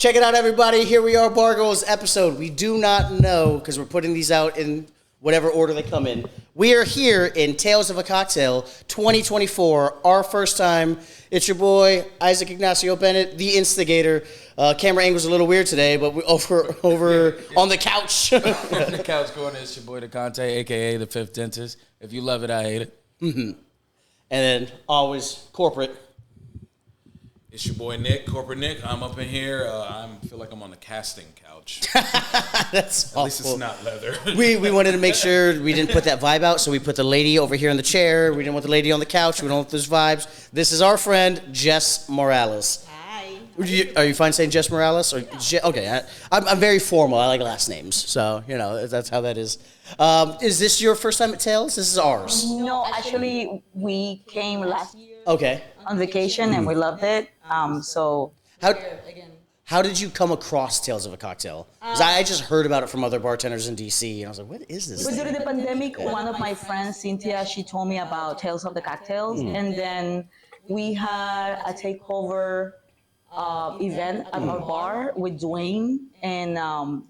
Check it out, everybody. Here we are, Bargoyles episode. We do not know, because we're putting these out in whatever order they come in. We are here in Tales of a Cocktail 2024, our first time. It's your boy, Isaac Ignacio Bennett, the instigator. Camera angle's a little weird today, but we're over on the couch. On the couch corner, it's your boy, the Conte, a.k.a. the Fifth Dentist. If you love it, I hate it. Mm-hmm. And then always corporate. It's your boy Nick, Corporate Nick. I'm up in here. I feel like I'm on the casting couch. That's awful. At least it's not leather. We wanted to make sure we didn't put that vibe out, so we put the lady over here in the chair. We didn't want the lady on the couch. We don't want those vibes. This is our friend, Jess Morales. Hi. Are you fine saying Jess Morales? Or okay, I'm very formal. I like last names, so you know that's how that is. Is this your first time at Tales? This is ours. No, actually, we came last year Okay. on vacation and we loved it. So How did you come across Tales of a Cocktail? 'Cause I just heard about it from other bartenders in DC, and I was like, what is this but thing? during the pandemic, one of my friends, Cynthia, she told me about Tales of the Cocktails, and then we had a takeover event at our bar with Dwayne, and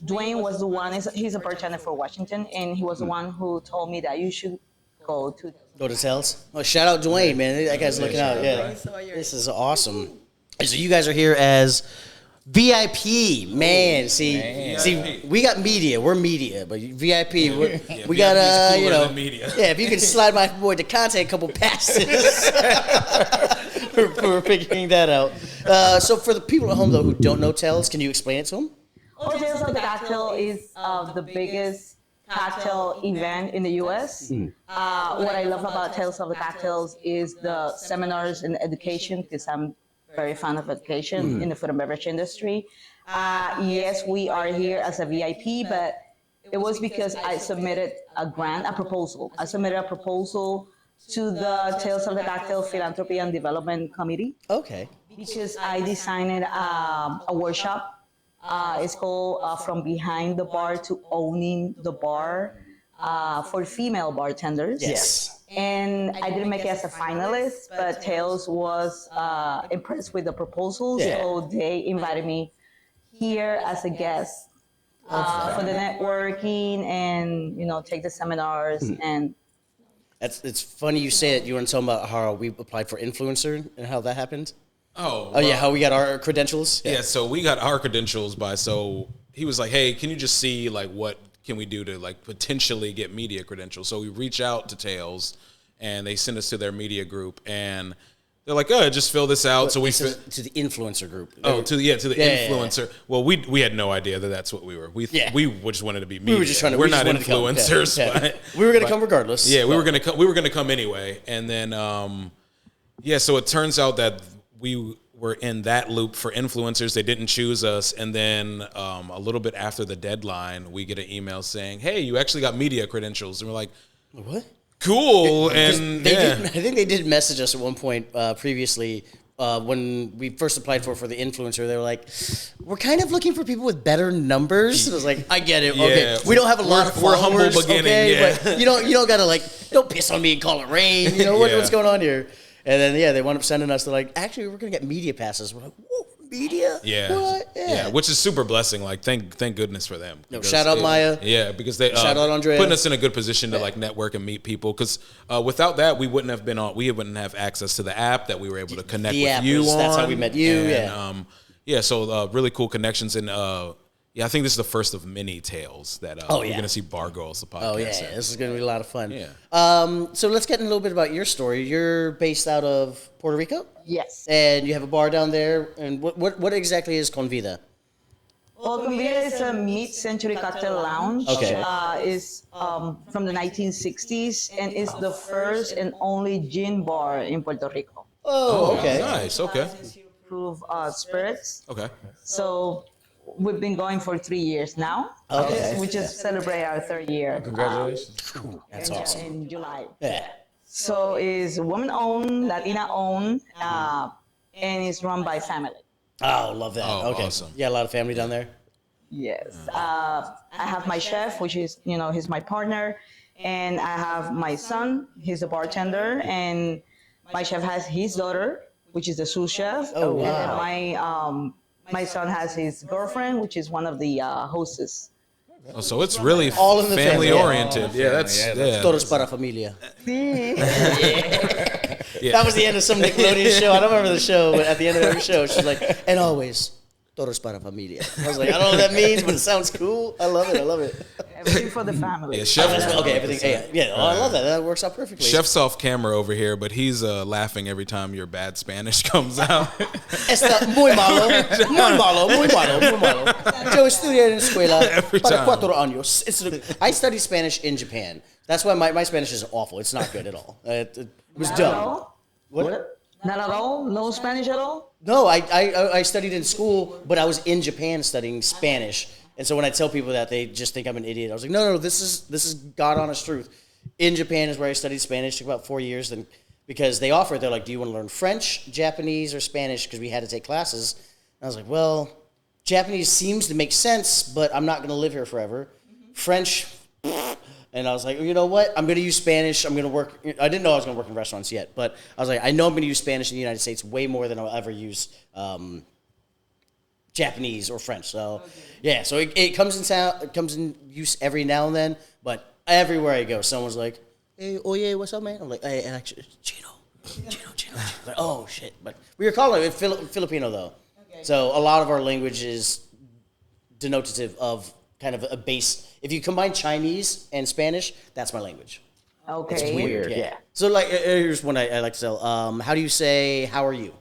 Dwayne was the one. He's a bartender for Washington, and he was the one who told me that you should go to. Go to Tales? Oh, shout out Dwayne, man. That guy's looking out. Yeah. This is awesome. So you guys are here as VIP, man. See, we got media. We're media, but VIP, we got media. Yeah. If you can slide my boy DeConte a couple passes, we're figuring that out. So for the people at home though who don't know Tales, can you explain it to them? Tales of the Cocktail is the biggest cocktail event in the U.S. What I love about Tales of the Cocktails is the seminars and education, because I'm very fond of education in the food and beverage industry. Yes, we are here as a VIP, but it was because I submitted a proposal. I submitted a proposal to the Tales of the Cocktail Philanthropy and Development Committee. Okay. Because I designed a workshop. It's called From Behind the Bar to Owning the Bar for female bartenders. Yes. And I didn't make it as a finalist, but Tales was impressed with the proposal, so they invited me here as a guest for the networking and take the seminars and. It's funny you say it. You want to tell them about how we applied for influencer and how that happened? Oh yeah, how we got our credentials? Yeah, so we got our credentials so he was like, hey, can you just see like what can we do to like potentially get media credentials? So we reach out to Tales and they send us to their media group and they're like, oh, just fill this out. So we to the influencer group. to the influencer. Yeah. Well, we had no idea that's what we were. We just wanted to be media. We were just trying to. We're not influencers. But we were going to come regardless. Yeah, we were going to come anyway. And then so it turns out that we were in that loop for influencers. They didn't choose us. And then a little bit after the deadline, we get an email saying, hey, you actually got media credentials. And we're like, what? Cool. And I think they did message us at one point previously when we first applied for the influencer. They were like, we're kind of looking for people with better numbers. And I was like, I get it. Okay, we don't have a lot of followers. We're humble beginning, but you don't gotta don't piss on me and call it rain. What's going on here? And then they wound up sending us. They're like, actually, we're gonna get media passes. We're like, whoa, media? Yeah. What? Yeah, which is super blessing. Like, thank goodness for them. No, shout out Maya. Yeah, because they shout out Andrea. Putting us in a good position to like network and meet people. Because without that, we wouldn't have have access to the app that we were able to connect with you on. That's how we met you. And, so really cool connections and. I think this is the first of many tales that we're going to see Bargoyles, the podcast. Oh, yeah. This is going to be a lot of fun. Yeah. So let's get in a little bit about your story. You're based out of Puerto Rico? Yes. And you have a bar down there. And what exactly is Convida? Well, Convida is a mid-century cocktail lounge. Okay. Is from the 1960s and is the first and only gin bar in Puerto Rico. Oh, okay. Nice. Okay. Proof spirits. Okay. So we've been going for 3 years now. Okay. We just celebrate our third year. Congratulations. That's awesome. In July. Yeah. So it's woman-owned, Latina-owned, and it's run by family. Oh, love that. Oh, okay. awesome. Yeah, a lot of family down there? Yes. I have my chef, which is, he's my partner. And I have my son, he's a bartender. And my chef has his daughter, which is the sous chef. Oh, wow. And then My son has his girlfriend, which is one of the hostess. Oh, so it's really All in the family, family yeah. oriented. Yeah, that's Todos para familia. Sí. yeah. That was the end of some Nickelodeon show. I don't remember the show, but at the end of every show, she's like, and always, todos para familia. I was like, I don't know what that means, but it sounds cool. I love it. I love it. Everything for the family. Yeah, Chef. Okay, everything. Yeah, oh, I love that. That works out perfectly. Chef's off camera over here, but he's laughing every time your bad Spanish comes out. Está muy malo, muy malo, muy malo, muy malo. Yo estudié en escuela Every para time. 4 años. I studied Spanish in Japan. That's why my Spanish is awful. It's not good at all. It was Not at dumb. all? What? Not at all? No Spanish at all? No, I studied in school, but I was in Japan studying Spanish. And so when I tell people that, they just think I'm an idiot. I was like, no, this is God honest truth. In Japan is where I studied Spanish. Took about 4 years. Then because they offered, they're like, do you want to learn French, Japanese, or Spanish? Because we had to take classes. And I was like, well, Japanese seems to make sense, but I'm not going to live here forever. French, and I was like, you know what? I'm going to use Spanish. I'm going to work. I didn't know I was going to work in restaurants yet, but I was like, I know I'm going to use Spanish in the United States way more than I'll ever use Japanese or French. So, yeah, so it comes in use every now and then, but everywhere I go, someone's like, hey, oye, what's up, man? I'm like, hey, and actually, Chino. Like, oh, shit. But we were calling it Filipino, though. Okay. So a lot of our language is denotative of kind of a base. If you combine Chinese and Spanish, that's my language. Okay. It's weird, yeah. So, like, here's one I like to tell. How do you say, how are you?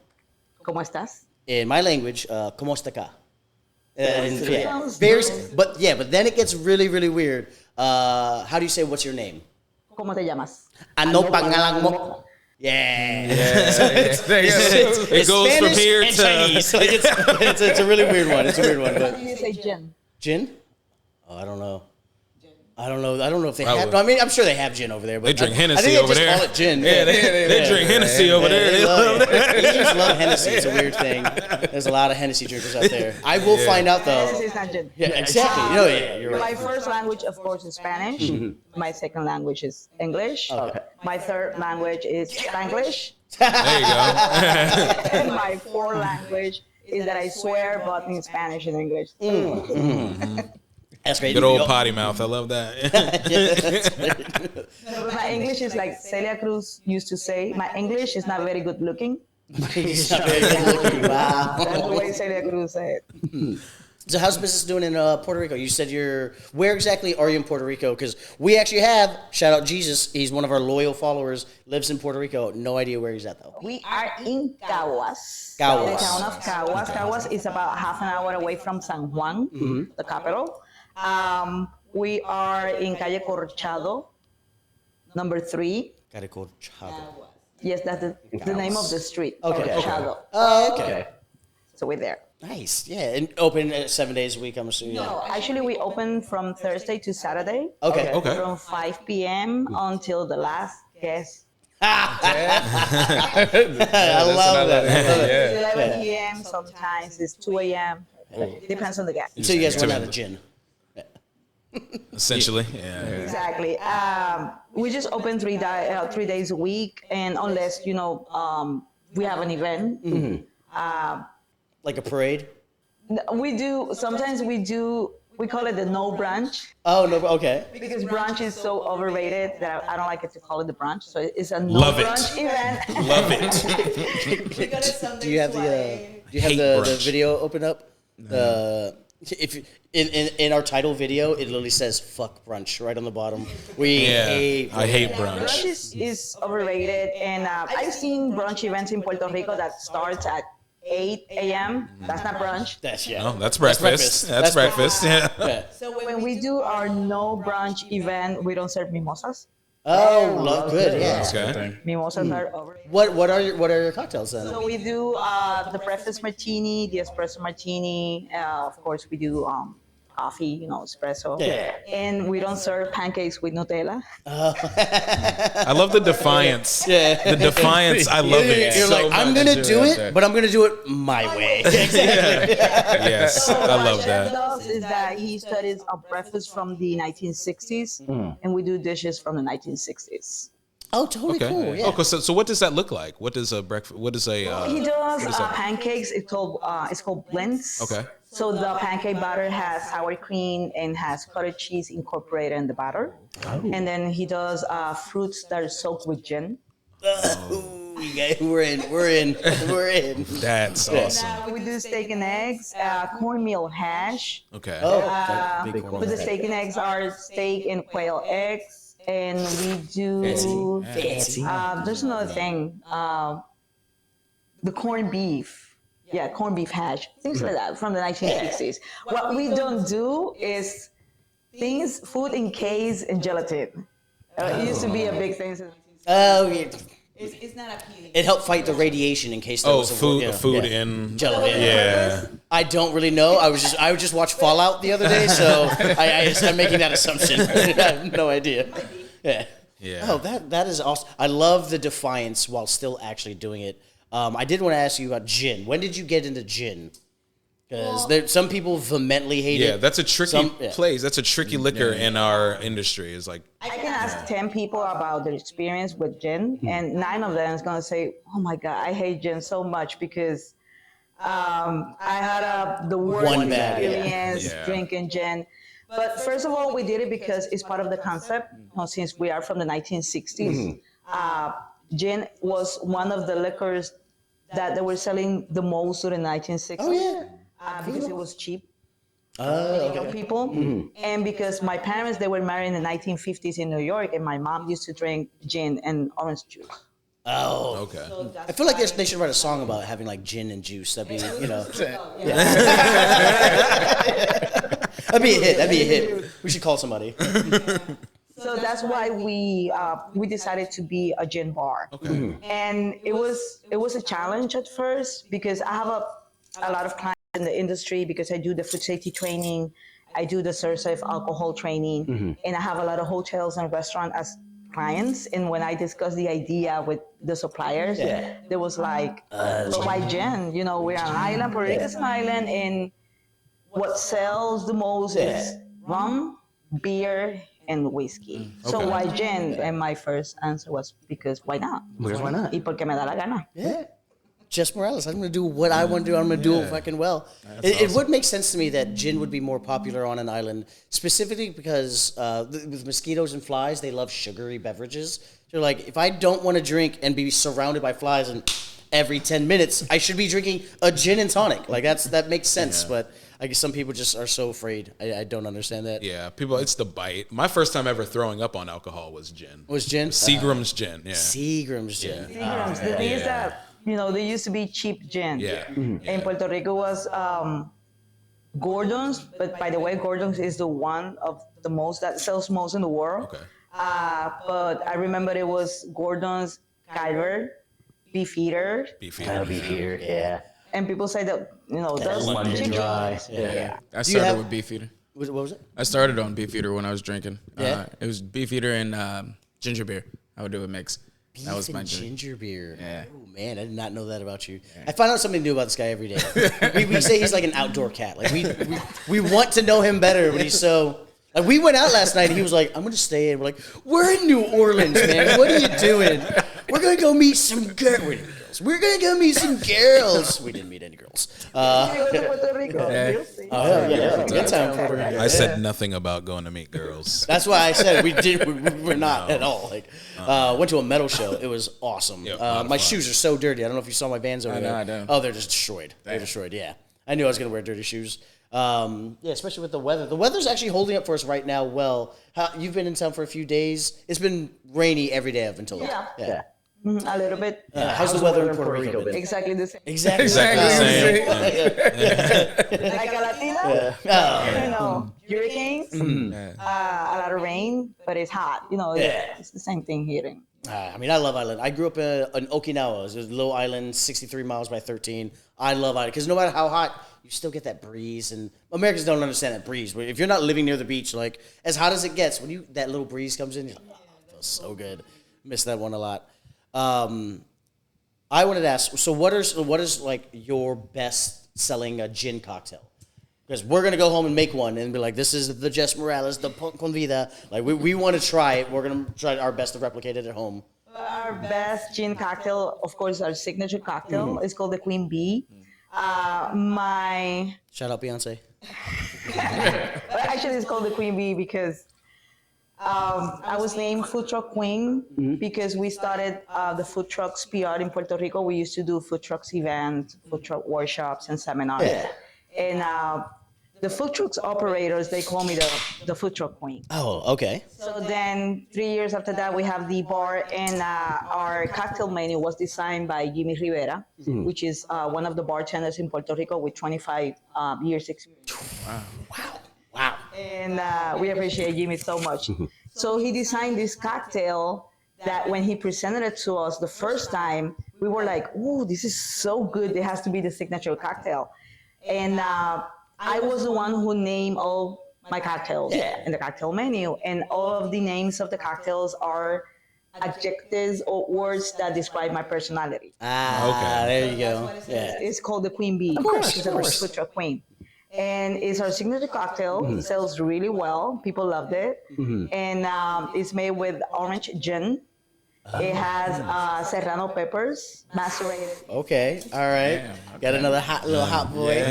¿Cómo estás? In my language, ¿cómo está acá? Sounds Very, nice. but then it gets really, really weird. How do you say, what's your name? ¿Cómo te llamas? Ano pangalan mo? Yeah. It goes Spanish from here and to Chinese. Like it's a really weird one. It's a weird one. How But do you say gin? gin? Oh, I don't know. I don't know if they Probably. have. I mean, I'm sure they have gin over there. But They drink I Hennessy think they over just there. call it gin. Yeah, they drink Hennessy over there. They love it. Asians love Hennessy. It's a weird thing. There's a lot of Hennessy drinkers out there. I will find out This though. is not gin. Yeah, exactly. No, yeah, you're My right. first language, of course, is Spanish. My second language is English. Okay. My third language is Spanglish. There you go. And my fourth language is that I swear both in Spanish and English. That's great. Good old potty mouth. I love that. But my English is like Celia Cruz used to say, my English is not very good looking. He's not very good looking. Wow. That's the way Celia Cruz said. So how's business doing in Puerto Rico? You said where exactly are you in Puerto Rico? Because we actually have, shout out Jesus, he's one of our loyal followers, lives in Puerto Rico. No idea where he's at though. We are in Caguas. Caguas. The town of Caguas. Caguas is about half an hour away from San Juan, the capital. We are in Calle Corchado, number 3. Caricorchado. Yes, that's the name of the street. Okay. Corchado. Oh, okay. So we're there. Nice. Yeah, and open 7 days a week, I'm assuming. No, actually, we open from Thursday to Saturday. Okay. Okay. From 5 p.m. until the last guest. I love that. It's 11 p.m. Sometimes it's 2 a.m. Depends on the guest. So you guys run out of gin. Essentially, yeah. Exactly. We just open 3 days a week, and unless we have an event, Like a parade? we do. Sometimes we do. We call it the no brunch Oh, no, okay. because brunch is so overrated that I don't like it to call it the brunch. So it's a no Love it. brunch event. Love it. Do you have Hate the brunch. video open up? In our title video, it literally says "fuck brunch" right on the bottom. We Yeah, hate. I hate Brunch brunch. is overrated, and I've seen brunch events in Puerto Rico that starts at 8 a.m. That's not brunch. That's yeah. No, that's breakfast. That's breakfast. Yeah. Yeah. So when we do our no brunch event, we don't serve mimosas. Oh, love good. Yeah. Okay. Mimosas are overrated. What are your cocktails then? So we do the breakfast martini, the espresso martini. Of course, we do coffee, espresso. Yeah. And we don't serve pancakes with Nutella. I love the defiance. Yeah. The defiance. I love it. You're so like, I'm much. gonna do it, but I'm gonna do it my way. Yes, So I what love Chef that. does is that he studies a breakfast from the 1960s, and we do dishes from the 1960s. Oh, totally Okay. cool. Yeah. Oh, so what does that look like? What does a breakfast? What is a? He does what is that? pancakes. It's called blends. Okay. So the pancake batter has sour cream and has cottage cheese incorporated in the batter. And then he does fruits that are soaked with gin. Ooh, we're in. That's awesome. We do steak and eggs, cornmeal hash. Okay. Oh, that's big corn. But the steak and eggs are steak and quail eggs. And we do. Fancy. There's another thing. The corned beef. Yeah, corned beef hash. Things like that from the 1960s. What we don't do is food encased in gelatin. It used to be a big thing. Oh, yeah. It's not appealing. It helped fight the radiation in case there was food in gelatin. Yeah. I don't really know. I just watched Fallout the other day, so I'm making that assumption. I have no idea. Yeah. Yeah. Oh, that is awesome. I love the defiance while still actually doing it. I did want to ask you about gin. When did you get into gin? Because some people vehemently hate it. Yeah, that's a tricky place. That's a tricky liquor in our industry. It's like I can ask 10 people about their experience with gin, and 9 of them is going to say, "Oh my God, I hate gin so much because I had the worst One bad, experience drinking gin." But first of all, we did it because it's part of the concept. Since we are from the 1960s, gin was one of the liquors that they were selling the most during the 1960s. Oh, yeah. Because it was cheap. Okay. People, and because my parents, they were married in the 1950s in New York, and my mom used to drink gin and orange juice. Oh, okay. I feel like they should write a song about having like gin and juice. That'd be, That'd be a hit. We should call somebody. So that's why we decided to be a gin bar. Okay. And it was a challenge at first because I have a lot of clients in the industry because I do the food safety training, I do the safe alcohol training, and I have a lot of hotels and restaurants as clients. And when I discussed the idea with the suppliers, there was like, so why gin? We're an island, Puerto Rico is an island, and what sells the most is rum, beer, and whiskey. So why gin? And my first answer was because why not? Because why not? Y porque me da la gana. Yeah. Jess Morales, I'm going to do what I want to do. I'm going to do it fucking well. It would make sense to me that gin would be more popular on an island, specifically because with mosquitoes and flies, they love sugary beverages. So, like, if I don't want to drink and be surrounded by flies and every 10 minutes, I should be drinking a gin and tonic. Like, that makes sense, but I guess some people just are so afraid. I don't understand that. Yeah, it's the bite. My first time ever throwing up on alcohol was gin. Was gin? Seagram's gin, yeah. Seagram's gin. Seagram's. The thing is that, there used to be cheap gin. Yeah. In Puerto Rico was Gordon's, but by the way, Gordon's is the one of the most that sells most in the world. Okay. But I remember it was Gordon's, Calvert, Beefeater. Beefeater, yeah. And people say that, those London Dry. I started with Beefeater. What was it? I started on Beefeater when I was drinking. Yeah? It was Beefeater and ginger beer. I would do a mix. That was my ginger beer. Yeah. Oh man, I did not know that about you. I find out something new about this guy every day. we say he's like an outdoor cat. Like we want to know him better, but he's so. Like we went out last night and he was like, "I'm gonna stay in." We're like, "We're in New Orleans, man. What are you doing? We're gonna go meet some girls. We're gonna go meet some girls." We didn't meet any girls. Puerto Rico. Good time, Puerto Rico. I said nothing about going to meet girls. That's why I said we were not at all. Like, went to a metal show. It was awesome. My shoes are so dirty. I don't know if you saw my Vans over there. I don't. Oh, they're just destroyed. They're destroyed. Yeah, I knew I was gonna wear dirty shoes. Especially with the weather. The weather's actually holding up for us right now. Well, you've been in town for a few days. It's been rainy every day. I've been told. Yeah. A little bit. How's the weather in Puerto Rico been? Exactly the same. Exactly the same. Like a Latina, hurricanes, a lot of rain, but it's hot. It's the same thing here. I love Island. I grew up in Okinawa. It's a little island, 63 miles by 13. I love Island because no matter how hot, you still get that breeze. And Americans don't understand that breeze. If you're not living near the beach, like as hot as it gets, when that little breeze comes in, you're like, it feels so good. Miss that one a lot. I wanted to ask. So what is like your best selling gin cocktail? Because we're gonna go home and make one and be like, this is the Jess Morales, the con vida. Like we want to try it. We're gonna try our best to replicate it at home. Our best gin cocktail, of course, our signature cocktail is called the Queen Bee. My Shout out Beyonce. Actually, it's called the Queen Bee because I was named Food Truck Queen because we started the food trucks PR in Puerto Rico. We used to do food trucks events, food truck workshops, and seminars. Yeah. And the food trucks operators, they call me the Food Truck Queen. Oh, okay. So then 3 years after that, we have the bar, and our cocktail menu was designed by Jimmy Rivera, which is one of the bartenders in Puerto Rico with 25 years experience. Wow. And we appreciate Jimmy so much. So he designed this cocktail that when he presented it to us the first time, we were like, "Ooh, this is so good. It has to be the signature cocktail." And I was the one who named all my cocktails in the cocktail menu. And all of the names of the cocktails are adjectives or words that describe my personality. There you go. Yeah. It's called the Queen Bee. Of course. The Food Truck Queen. And it's our signature cocktail. It sells really well. People loved it. And it's made with orange gin. It has serrano peppers, macerated. Okay. All right. Got another little hot boy.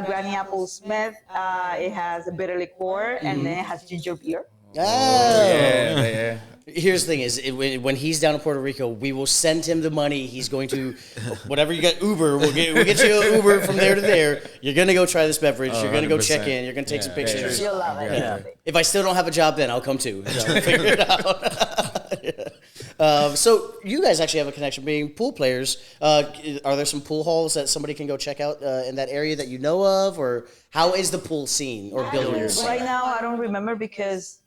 Granny apple smith. It has a bitter liqueur, and then it has ginger beer. Yeah. Here's the thing: when he's down in Puerto Rico, we will send him the money. He's going to, whatever you got, Uber. We'll get you an Uber from there to there. You're gonna go try this beverage. You're gonna go check in. You're gonna take some pictures. You'll love it. Yeah. If I still don't have a job, then I'll come too. So figure it out. So you guys actually have a connection, being pool players. Are there some pool halls that somebody can go check out in that area that you know of, or how is the pool scene or billiards? Right now, I don't remember because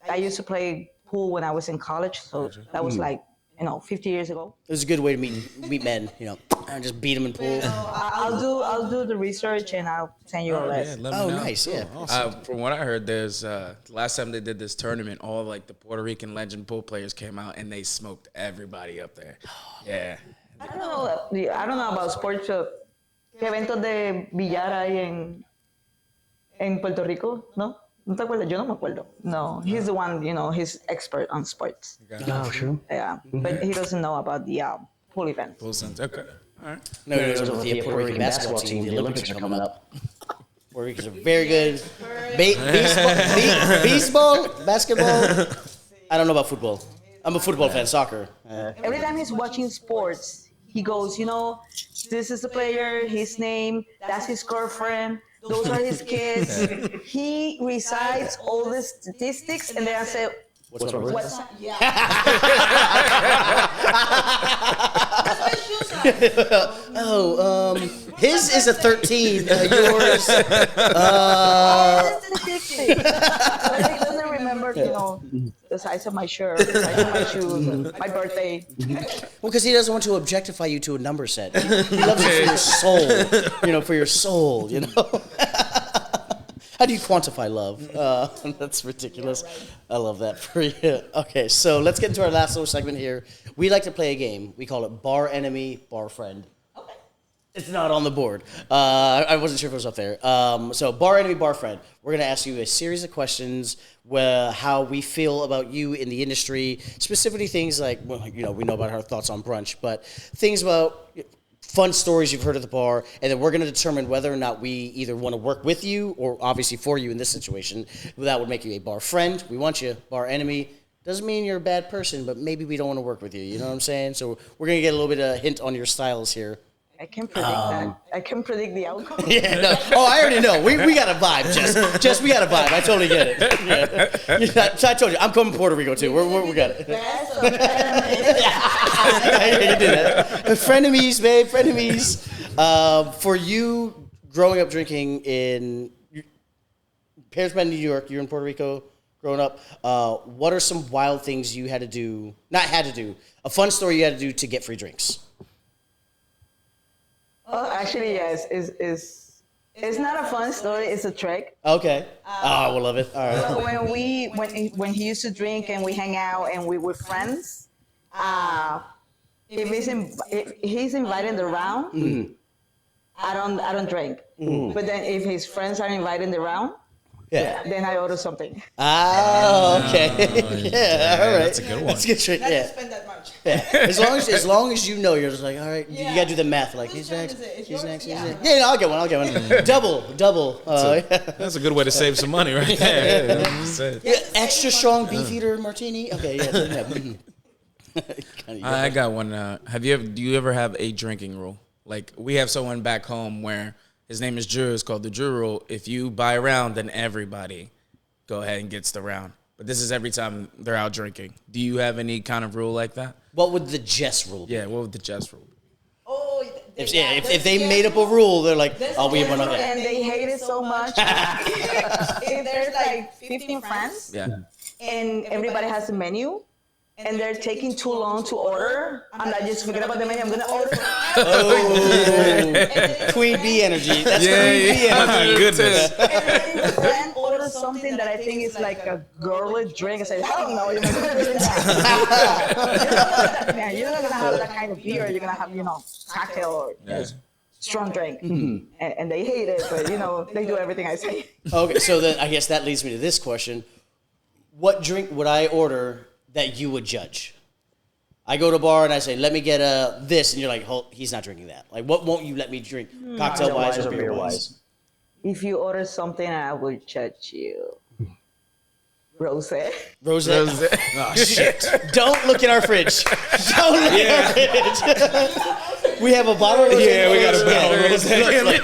I used to play pool when I was in college, so that was like 50 years ago. It was a good way to meet men, and just beat them in pool. I'll do the research and I'll send you a list. Let me know. Nice, yeah. Awesome. From what I heard, there's last time they did this tournament, all like the Puerto Rican legend pool players came out and they smoked everybody up there. Yeah. I don't know about sports. ¿Qué eventos de billar hay en Puerto Rico? No. ¿No te acuerdas? Yo no me acuerdo. No, he's the one, he's expert on sports. Oh, sure. Yeah, but he doesn't know about the pool event. Pool sense. Okay. All right. No, it was with the Puerto Rican basketball team. The Olympics are coming up. Puerto Ricans are very good. Baseball, basketball. I don't know about football. I'm a football fan, soccer. Every time he's watching sports, he goes, this is the player, his name, that's his girlfriend. Those are his kids. He recites all the statistics, and then I say, What's wrong with "What's his is a 13. Yours. statistics?" But he doesn't remember, the size of my shirt, the size of my shoes, my birthday. Well, because he doesn't want to objectify you to a number set. He loves it for your soul. For your soul. How do you quantify love? That's ridiculous. I love that for you. Okay, so let's get into our last little segment here. We like to play a game. We call it Bar Enemy, Bar Friend. Okay. It's not on the board. I wasn't sure if it was up there. So Bar Enemy, Bar Friend. We're going to ask you a series of questions, how we feel about you in the industry, specifically things like, we know about our thoughts on brunch, but things about fun stories you've heard at the bar, and then we're going to determine whether or not we either want to work with you or obviously for you in this situation. That would make you a bar friend. We want you. Bar enemy doesn't mean you're a bad person, but maybe we don't want to work with you. You know what I'm saying? So we're going to get a little bit of a hint on your styles here. I can predict that. I can predict the outcome. Yeah, no. Oh, I already know. We got a vibe, Jess. Jess, we got a vibe. I totally get it. Yeah. So I told you, I'm coming to Puerto Rico too. We got it. You did that. Frenemies, babe. Frenemies. For you, growing up drinking in parents met in New York. You're in Puerto Rico. Growing up, what are some wild things you had to do? Not had to do. A fun story you had to do to get free drinks. Actually, yes. It's not a fun story. It's a trick. Okay. We'll love it. All right. When he used to drink and we hang out and we were friends, if he's invited in the round, I don't drink. But then if his friends are invited in the round, then I order something. Okay. Yeah. All right. That's a good one. That's a good trick. Not Yeah. to spend that much. Yeah. As long as you know, you're just like, all right, you gotta do the math. Like, Whose he's turn next, is it? It's he's yours? next, he's Yeah. next. Yeah, no, I'll get one. Double. That's a good way to save some money, right there. Yeah, extra strong beefeater martini. Okay, yeah. I got one. Do you ever have a drinking rule? Like, we have someone back home where his name is Drew. It's called the Drew rule. If you buy a round, then everybody go ahead and gets the round. But this is every time they're out drinking. Do you have any kind of rule like that? What would the Jess rule be? Yeah, what would the Jess rule be? Oh, If they made up a rule, they're like, oh, we want to. And they hate it so much. If there's like 15 friends Yeah. and everybody has a menu and they're taking too long to order, I'm like, just forget about the menu. I'm going to order. Oh, Queen Bee energy. That's Queen Bee My energy. goodness. And then the friend orders something that I think is like a girly drink. I say, hell no, you're not going to drink that. You're not going to have that kind of beer. You're going to have, cocktail or strong drink. And they hate it, but, they do everything I say. Okay, so then I guess that leads me to this question. What drink would I order that you would judge? I go to a bar and I say, let me get this, and you're like, he's not drinking that. Like, what won't you let me drink? Cocktail-wise or beer-wise? If you order something, I will judge you. Rosé. Rosé? Oh, shit. Don't look in our fridge. Don't look in our fridge. We have a bottle of rosé. Yeah, we got a bottle of rosé. Look,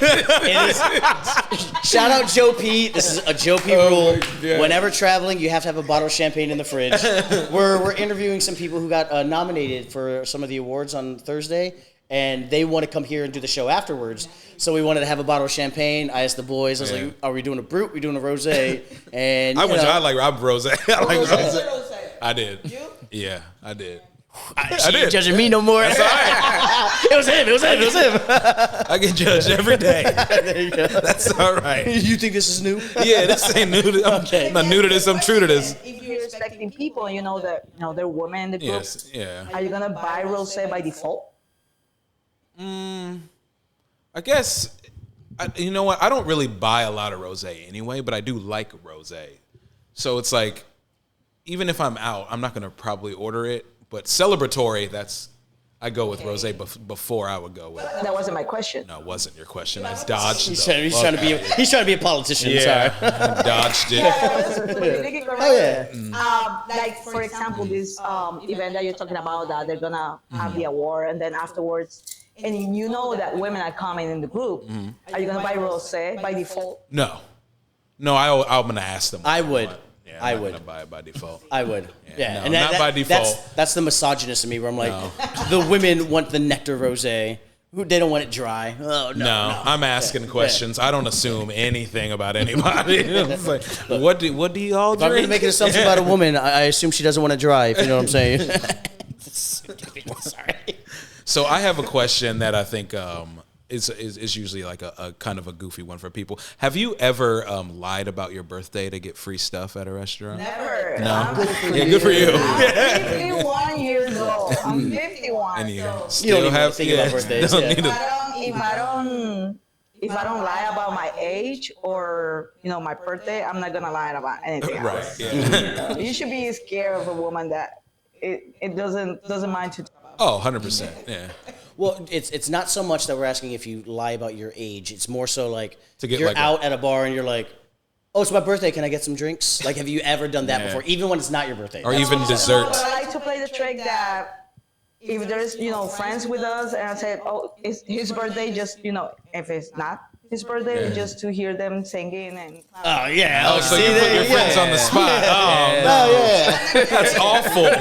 shout out Joe P. This is a Joe P rule. Whenever traveling, you have to have a bottle of champagne in the fridge. We're interviewing some people who got nominated for some of the awards on Thursday, and they want to come here and do the show afterwards. So we wanted to have a bottle of champagne. I asked the boys, I was like, are we doing a brut? We doing a rosé? And I like rosé. I like rosé. Rosé. I did. You? Yeah, I did. she ain't judging me no more. That's all right. It was him. I get judged every day. There you go. That's all right. You think this is new? Yeah, this ain't new. I'm not new to this. I'm true to this. If you're respecting people, you know that they're women in the group. Yes, yeah. Are you gonna buy rosé by default? I guess, you know what? I don't really buy a lot of rosé anyway, but I do like rosé. So it's like, even if I'm out, I'm not going to probably order it. But celebratory, I go with rosé before I would go with. That wasn't my question. No, it wasn't your question. I dodged He's it. trying to be a politician. Yeah, Sorry. I dodged it. Oh yeah. Like for example, this event that you're talking about, that they're gonna have the award, and then afterwards, and you know that women are coming in the group. Are you gonna buy rosé by default? No, I'm going to ask them. I would. Yeah, I I'm not would. gonna buy it by default. I would. Yeah. no, And not by default. That's the misogynist in me, where I'm like, the women want the nectar rosé. They don't want it dry. Oh no. I'm asking questions. I don't assume anything about anybody. It's like, what do y'all If I'm drink? gonna make an assumption about a woman, I assume she doesn't want to dry. If you know what I'm saying. Sorry. So I have a question that I think is usually like a kind of a goofy one for people. Have you ever lied about your birthday to get free stuff at a restaurant? Never. No. I'm Good for you. 51 years old. I'm 51. And you so still even have think about birthdays, don't yeah. need to- if I don't lie about my age or my birthday, I'm not gonna lie about anything else. Right. Yeah. You should be scared of a woman that it doesn't mind to. Oh, 100%. Yeah. Well, it's not so much that we're asking if you lie about your age. It's more so like To get you're like out at a bar and you're like, oh, it's my birthday. Can I get some drinks? Like, have you ever done that before? Even when it's not your birthday. Or even dessert. But I like to play the trick that if there's friends with us and I say, oh, it's his birthday, just if it's not his birthday, just to hear them singing and. Oh yeah. Oh, so you put your friends on the spot. Oh, no. Oh yeah. That's awful.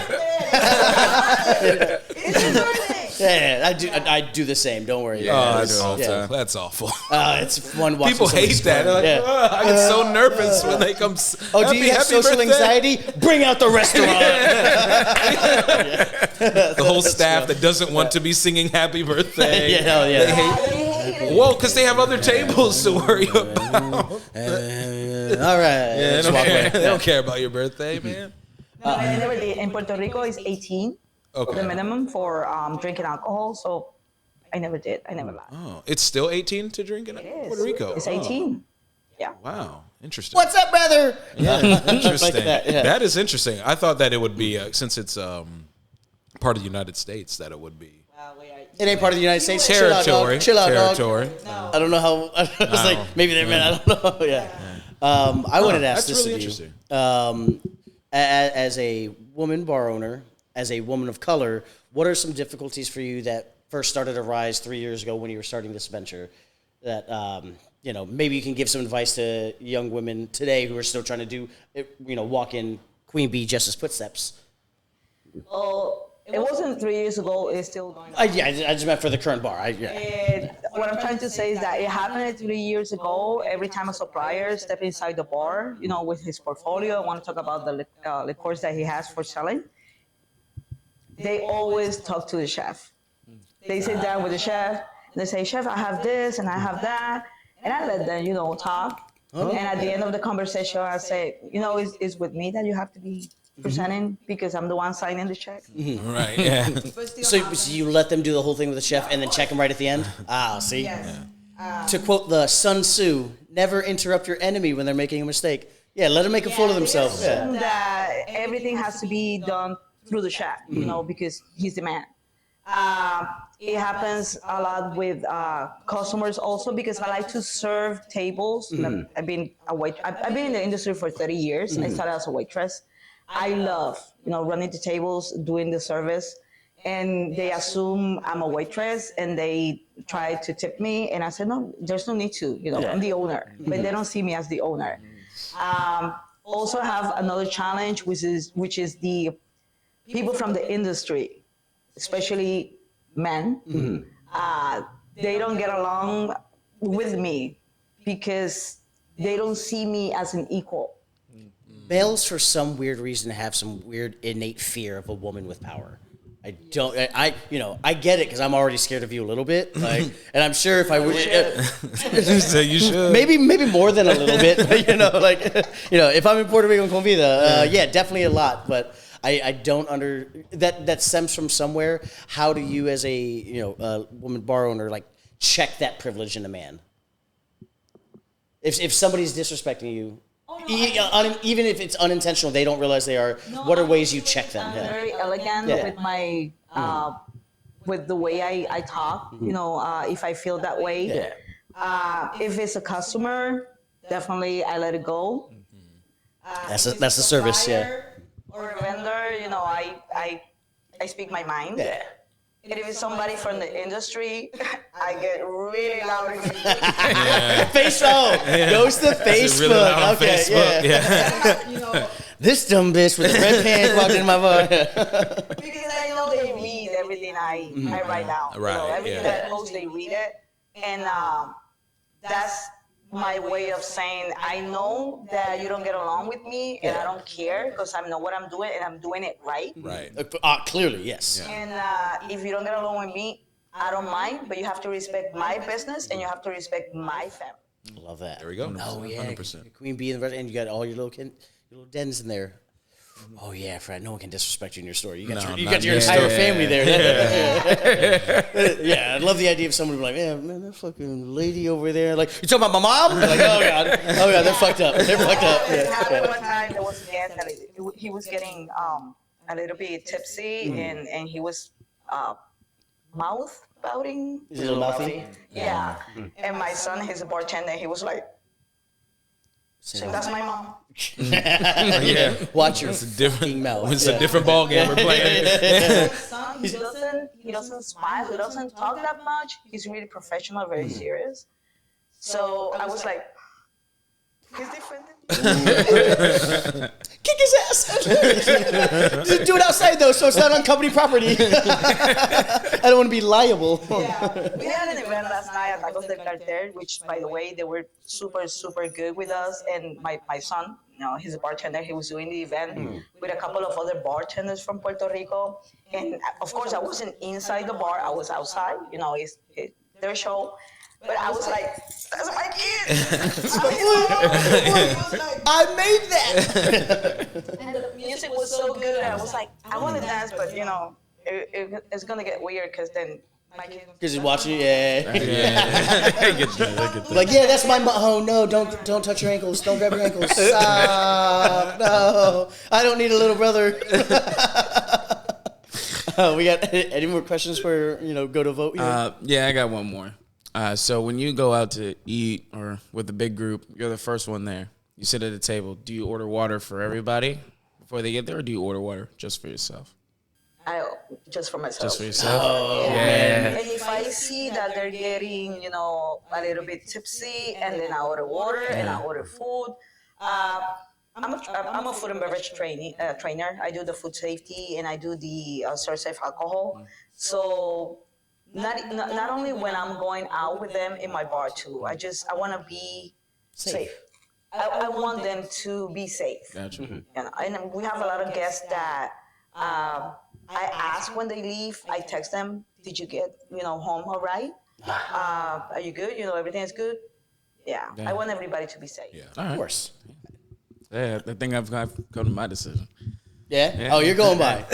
It's his birthday. Yeah, I do the same. Don't worry. Oh, I do it all the time. That's awful. It's fun watching. People somebody hate that. They're like, Yeah. "Oh, I get so nervous when they come. Oh, do you have social anxiety? Bring out the restaurant. The whole staff that doesn't want to be singing happy birthday. Yeah, hell yeah. They hate. Whoa, because they have other tables to worry about. All right. They Let's don't walk care. away. They don't care about your birthday, man. No, I never did. In Puerto Rico, it's 18, Okay. the minimum for drinking alcohol. So I never did. I never lied. Oh, it's still 18 to drink in It is. Puerto Rico. It's Oh, 18. Yeah. wow, interesting. What's up, brother? Yeah, interesting. that, yeah. That is interesting. I thought that it would be since it's part of the United States that it would be. It ain't part of the United States. Territory. Chill out, dog. Territory. I don't know how. I was like, maybe they meant. I don't know. Yeah. I wanted to ask That's this really of you. interesting. As a woman bar owner, as a woman of color, what are some difficulties for you that first started to rise 3 years ago when you were starting this venture? That maybe you can give some advice to young women today who are still trying to do, walk in Queen Bee Jess's footsteps. Oh, it wasn't 3 years ago. It's still going on. I just meant for the current bar. And what I'm trying to say is that it happened 3 years ago. Every time a supplier stepped inside the bar, with his portfolio, I want to talk about the liqueurs that he has for selling. They always talk to the chef. They sit down with the chef. They say, "Chef, I have this and I have that," and I let them, talk. And at the end of the conversation, I say, it's with me that you have to be presenting because I'm the one signing the check. Right. Yeah. So you let them do the whole thing with the chef and then check them right at the end? See? Yes. To quote the Sun Tzu, never interrupt your enemy when they're making a mistake. Yeah, let them make a fool of themselves. Assume that everything has to be done through the chef, because he's the man. It happens a lot with customers also because I like to serve tables. I've been in the industry for 30 years. I started as a waitress. I love, running the tables, doing the service, and they assume I'm a waitress and they try to tip me. And I said, no, there's no need to, I'm the owner, but they don't see me as the owner. Also have another challenge, which is the people from the industry, especially men. They don't get along with me because they don't see me as an equal. Males, for some weird reason, have some weird innate fear of a woman with power. I get it because I'm already scared of you a little bit, and I'm sure if I were, So you should. maybe more than a little bit, if I'm in Puerto Rico and Convida, definitely a lot, but I don't that stems from somewhere. How do you, as a woman bar owner, check that privilege in a man? If somebody's disrespecting you. Even if it's unintentional, they don't realize they are. What are ways you check them? I'm very elegant with my with the way I talk. If I feel that way. If it's a customer, definitely I let it go. That's the service. Or a vendor, I speak my mind. Yeah. And if it's somebody from the industry, I get really loud. Facebook goes to Facebook. Really loud on Okay, Facebook. Yeah. This dumb bitch with the red pants walked in my bar. Because I know they read everything I write down. Right, Everything that I post, they read it. And that's my way of saying, I know that you don't get along with me and I don't care because I know what I'm doing and I'm doing it right. Right. Clearly, yes. And if you don't get along with me, I don't mind, but you have to respect my business and you have to respect my family. Love that. There we go. Oh, yeah. 100%. Queen Bee in the restaurant, and you got all your little dens in there. Oh, yeah, Fred. No one can disrespect you in your store. You got your entire family there. Yeah, I love the idea of someone being like, man, that fucking lady over there. Like, you talking about my mom? Like, oh, God, they're fucked up. They're fucked up. It happened one time. There was a guest that he was getting a little bit tipsy and he was mouth pouting. Is it a little mouthy? Yeah. And my son, he's a bartender. He was like, so that's my mom. Yeah. Watch your Different mouth. It's a different ball game we're playing. My son, he doesn't smile. He doesn't talk that much. He's really professional, very serious. So I was like, he's different. Kick his ass. Do it outside, though, so it's not on company property. I don't want to be liable. Yeah. We had an event last night at Tacos del Cartel, which, by the way, they were super, super good with us. And my son, he's a bartender. He was doing the event with a couple of other bartenders from Puerto Rico. And, of course, I wasn't inside the bar. I was outside. It's their show. But I was like, that's my kid. I made that. And the music was so good. I was like, I want to dance, but, it's going to get weird because then my kid... Because he's watching you, yeah. I get that. Like, yeah, that's my mom. Oh, no, don't touch your ankles. Don't grab your ankles. Stop. No, I don't need a little brother. We got any more questions for go to vote here? Yeah, I got one more. So when you go out to eat or with a big group, you're the first one there. You sit at a table. Do you order water for everybody before they get there, or do you order water just for yourself? Just for myself. Just for yourself? Oh, Yeah. And if I see that they're getting, a little bit tipsy, and then I order water and I order food. I'm a food and beverage trainer. I do the food safety and I do the source safe alcohol. So not only when I'm going out with them in my bar too. I want to be safe. I want them to be safe. Gotcha. And we have a lot of guests that I ask when they leave. I text them, "Did you get home all right? Are you good? Everything is good." Yeah, I want everybody to be safe. Yeah. All right. Of course. Yeah, I think I've come to my decision. Yeah? Oh, you're going by.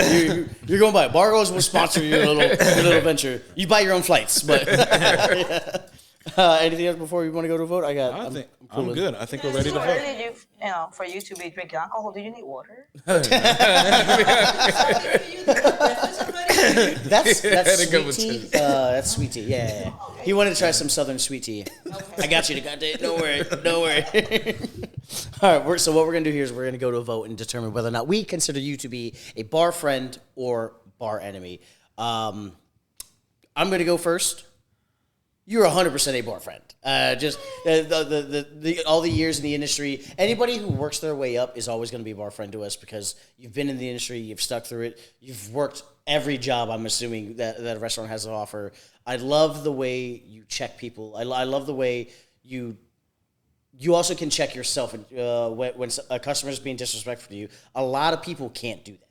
You're going by. Bargoyles will sponsor your little venture. You buy your own flights, but anything else before you want to go to vote? I'm good. I think we're ready to vote. Early, for you to be drinking alcohol, do you need water? That's go sweet with tea. this. That's sweet tea. Yeah. He wanted to try some southern sweet tea. I got you to goddamn. Don't worry. All right. So what we're gonna do here is we're gonna go to a vote and determine whether or not we consider you to be a bar friend or bar enemy. I'm gonna go first. You're 100% a bar friend. Just all the years in the industry, anybody who works their way up is always going to be a bar friend to us because you've been in the industry, you've stuck through it, you've worked every job, I'm assuming, that a restaurant has to offer. I love the way you check people. I love the way you also can check yourself when a customer is being disrespectful to you. A lot of people can't do that.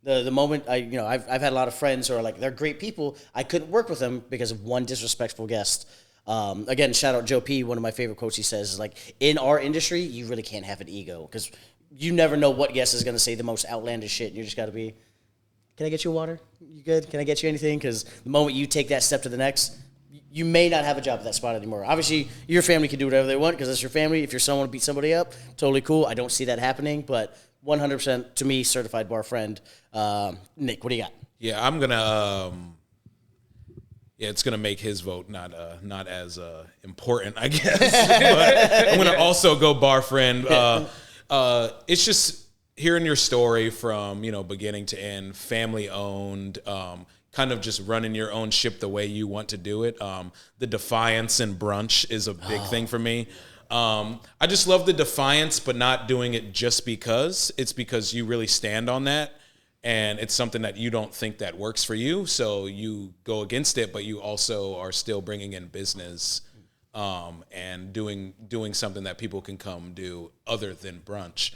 The moment I've had a lot of friends who are like, they're great people. I couldn't work with them because of one disrespectful guest. Again, shout out Joe P. One of my favorite quotes he says is like, in our industry, you really can't have an ego because you never know what guest is going to say the most outlandish shit. And you just got to be, can I get you water? You good? Can I get you anything? Because the moment you take that step to the next, you may not have a job at that spot anymore. Obviously, your family can do whatever they want because that's your family. If you're someone to beat somebody up, totally cool. I don't see that happening, but 100% to me, certified bar friend. Nick, what do you got? Yeah, I'm gonna. It's gonna make his vote not as important, I guess. But I'm gonna also go bar friend. It's just hearing your story from beginning to end, family owned. Kind of just running your own ship the way you want to do it. The defiance in brunch is a big thing for me. I just love the defiance, but not doing it just because. It's because you really stand on that, and it's something that you don't think that works for you, so you go against it, but you also are still bringing in business and doing something that people can come do other than brunch.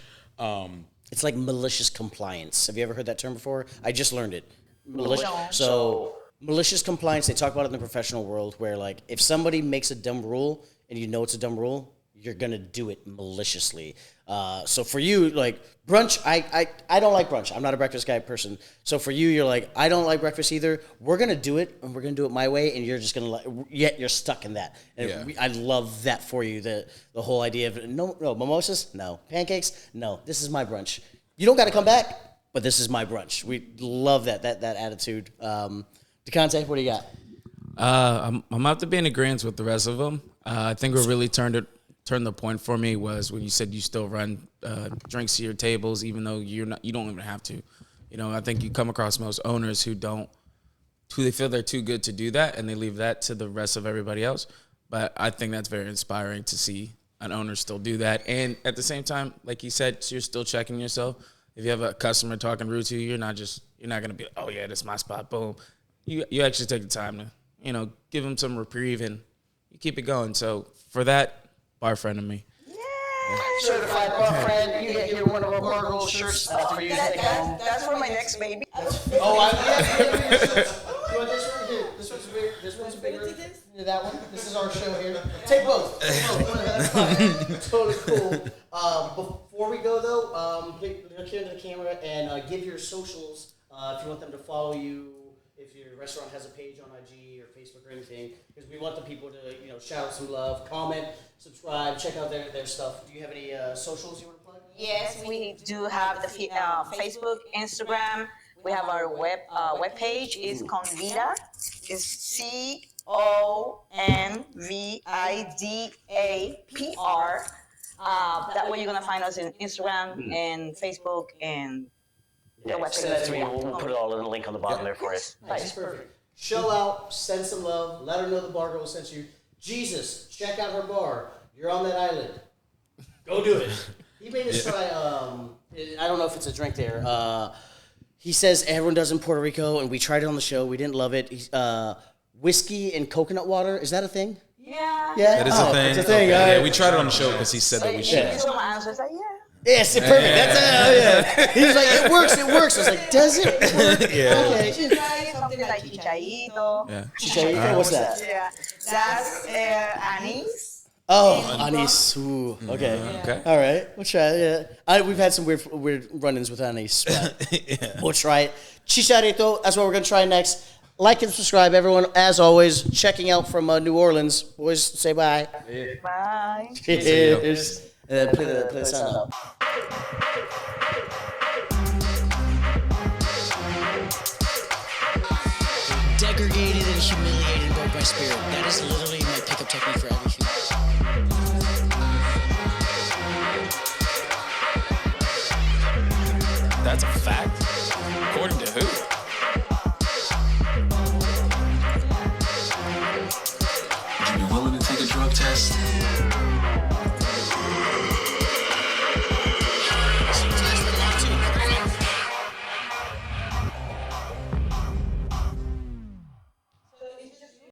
It's like malicious compliance. Have you ever heard that term before? I just learned it. No. So malicious compliance, they talk about it in the professional world where like if somebody makes a dumb rule and you know it's a dumb rule, you're gonna do it maliciously. So for you, like brunch, I don't like brunch. I'm not a breakfast guy person. So for you, you're like, I don't like breakfast either. We're gonna do it, and we're gonna do it my way, and you're just gonna yet you're stuck in that. And I love that for you. The whole idea of no mimosas, no pancakes, no. This is my brunch. You don't got to come back, but this is my brunch. We love that attitude. DeConte, what do you got? I'm out to be in agreement with the rest of them. I think what really turned the point for me was when you said you still run drinks to your tables, even though you don't even have to. I think you come across most owners who they feel they're too good to do that, and they leave that to the rest of everybody else. But I think that's very inspiring to see an owner still do that, and at the same time, like you said, you're still checking yourself. If you have a customer talking rude to you, you're not gonna be, oh yeah, that's my spot, boom. You actually take the time to give them some reprieve and you keep it going. So for that, bar friend of me. Certified bar friend. You get one of our Bargoyles shirts for you to take home. That's for my next baby. Oh, you want this one? Here, this one's weird. This one's bigger. That one. This is our show here. Take both. That's fine. Totally cool. Before we go though, look here into the camera and give your socials if you want them to follow you. If your restaurant has a page on IG or Facebook or anything, because we want the people to shout out some love, comment, subscribe, check out their stuff. Do you have any socials you want to plug? Yes, we do have the Facebook, Instagram. We have our web page is Convida. It's CONVIDAPR. That way you're gonna find us in Instagram and Facebook and the website. Send that to me. We'll put it all in the link on the bottom there for you. That's perfect. Show out, send some love, let her know the Bargoyles sent you. Jesus, check out her bar. You're on that island. Go do it. He made us try, I don't know if it's a drink there. He says everyone does in Puerto Rico, and we tried it on the show. We didn't love it. Whiskey and coconut water. Is that a thing? Yeah. That is a thing. It's a thing. Okay. Yeah, we tried it on the show because he said that we should. He's my answer. It's like, yeah. Yes, perfect. That's yeah. He was like, it works. I was like, does it work? Yeah. Okay. Something like chichaito. Yeah. Chicharito, what's that? Yeah. That's anise. Oh, anise. Ooh, okay. Okay. All right. We'll try it. Yeah. We've had some weird run-ins with anise. But we'll try it. Chicharito, that's what we're going to try next. Like and subscribe, everyone. As always, checking out from New Orleans. Boys, say bye. Bye. Cheers. And then play the sound up. Degraded and humiliated and broke my spirit. That is literally my pickup technique for everything. That's a fact. According to who? Would you be willing to take a drug test?